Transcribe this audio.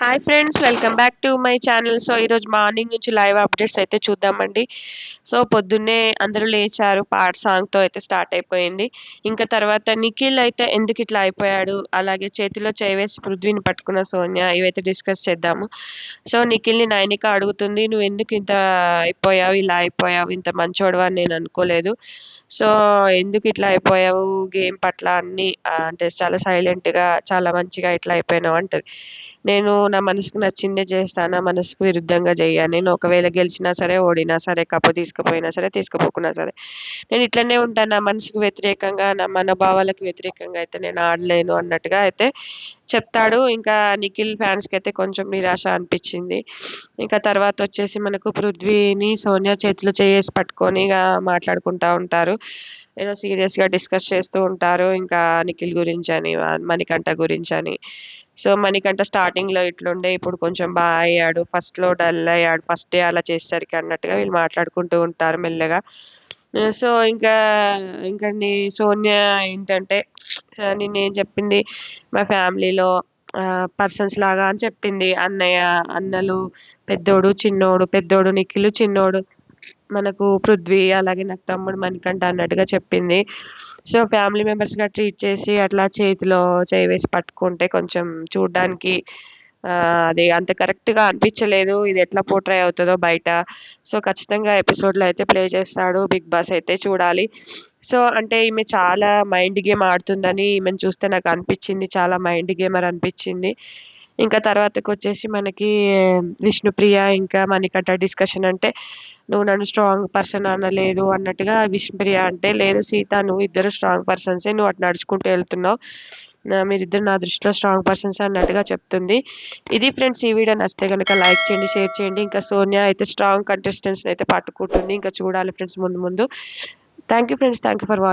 Hi friends, welcome back to my channel. So ఈరోజు morning నుంచి live updates అయితే చూద్దామండి. సో పొద్దున్నే అందరూ లేచారు, పాట సాంగ్తో అయితే స్టార్ట్ అయిపోయింది. ఇంకా తర్వాత నిఖిల్ అయితే ఎందుకు ఇట్లా అయిపోయాడు, అలాగే చేతిలో చేయి వేసి పృథ్వీని పట్టుకున్న సోనియా, ఇవైతే డిస్కస్ చేద్దాము. సో నిఖిల్ని నైనిక అడుగుతుంది, నువ్వు ఎందుకు ఇంత అయిపోయావు, ఇలా అయిపోయావు, ఇంత మంచోడు అని నేను అనుకోలేదు. సో ఎందుకు ఇట్లా అయిపోయావు, గేమ్ పట్ల అన్నీ అంటే చాలా సైలెంట్గా చాలా మంచిగా ఇట్లా అయిపోయినావు అంటది. నేను నా మనసుకు నచ్చిందే చేస్తా, నా మనసుకు విరుద్ధంగా చెయ్యను. నేను ఒకవేళ గెలిచినా సరే, ఓడినా సరే, కప్పు తీసుకుపోయినా సరే, తీసుకుపోకున్నా సరే, నేను ఇట్లనే ఉంటాను. నా మనసుకు వ్యతిరేకంగా, నా మనోభావాలకు వ్యతిరేకంగా అయితే నేను ఆడలేను అన్నట్టుగా అయితే చెప్తాడు. ఇంకా నిఖిల్ ఫ్యాన్స్కి అయితే కొంచెం నిరాశ అనిపించింది. ఇంకా తర్వాత వచ్చేసి మనకు పృథ్వీని సోనియా చేతిలో చేసి పట్టుకొని ఇక మాట్లాడుకుంటూ ఉంటారు. ఏదో సీరియస్గా డిస్కస్ చేస్తూ ఉంటారు, ఇంకా నిఖిల్ గురించి అని, మణికంఠ గురించి అని. సో మణికంఠ స్టార్టింగ్లో ఇట్లుండే, ఇప్పుడు కొంచెం బాగా అయ్యాడు, ఫస్ట్లో డల్ అయ్యాడు, ఫస్ట్ డే అలా చేసేసరికి అన్నట్టుగా వీళ్ళు మాట్లాడుకుంటూ ఉంటారు మెల్లగా. సో ఇంకా సోనియా ఏంటంటే, నేనేం చెప్పింది, మా ఫ్యామిలీలో పర్సన్స్ లాగా అని చెప్పింది. అన్నయ్య, అన్నలు, పెద్దోడు, చిన్నోడు, పెద్దోడు నిఖిల్, చిన్నోడు మనకు పృథ్వీ, అలాగే నాకు తమ్ముడు మణికంఠ అన్నట్టుగా చెప్పింది. సో ఫ్యామిలీ మెంబర్స్గా ట్రీట్ చేసి అట్లా చేతిలో చేయి వేసి పట్టుకుంటే కొంచెం చూడ్డానికి అది అంత కరెక్ట్గా అనిపించలేదు. ఇది ఎట్లా పోర్ట్రే అవుతుందో బయట. సో ఖచ్చితంగా ఎపిసోడ్లో అయితే ప్లే చేస్తాడు బిగ్ బాస్, అయితే చూడాలి. సో అంటే ఈమె చాలా మైండ్ గేమ్ ఆడుతుందని ఈమెను చూస్తే నాకు అనిపించింది, చాలా మైండ్ గేమర్ అనిపించింది. ఇంకా తర్వాతకొచ్చేసి మనకి విష్ణుప్రియ ఇంకా మణికంఠ డిస్కషన్ అంటే, నువ్వు నన్ను స్ట్రాంగ్ పర్సన్ అనలేదు అన్నట్టుగా విష్ణుప్రియ అంటే, లేదు సీత, నువ్వు ఇద్దరు స్ట్రాంగ్ పర్సన్సే, నువ్వు అటు నడుచుకుంటూ వెళ్తున్నావు, మీరిద్దరు నా దృష్టిలో స్ట్రాంగ్ పర్సన్స్ అన్నట్టుగా చెప్తుంది. ఇది ఫ్రెండ్స్, ఈ వీడియో నచ్చితే కనుక లైక్ చేయండి, షేర్ చేయండి. ఇంకా సోనియా అయితే స్ట్రాంగ్ కంటెస్టెంట్స్ని అయితే పట్టుకుంటుంది, ఇంకా చూడాలి ఫ్రెండ్స్ ముందు ముందు. Thank you friends, thank you for watching.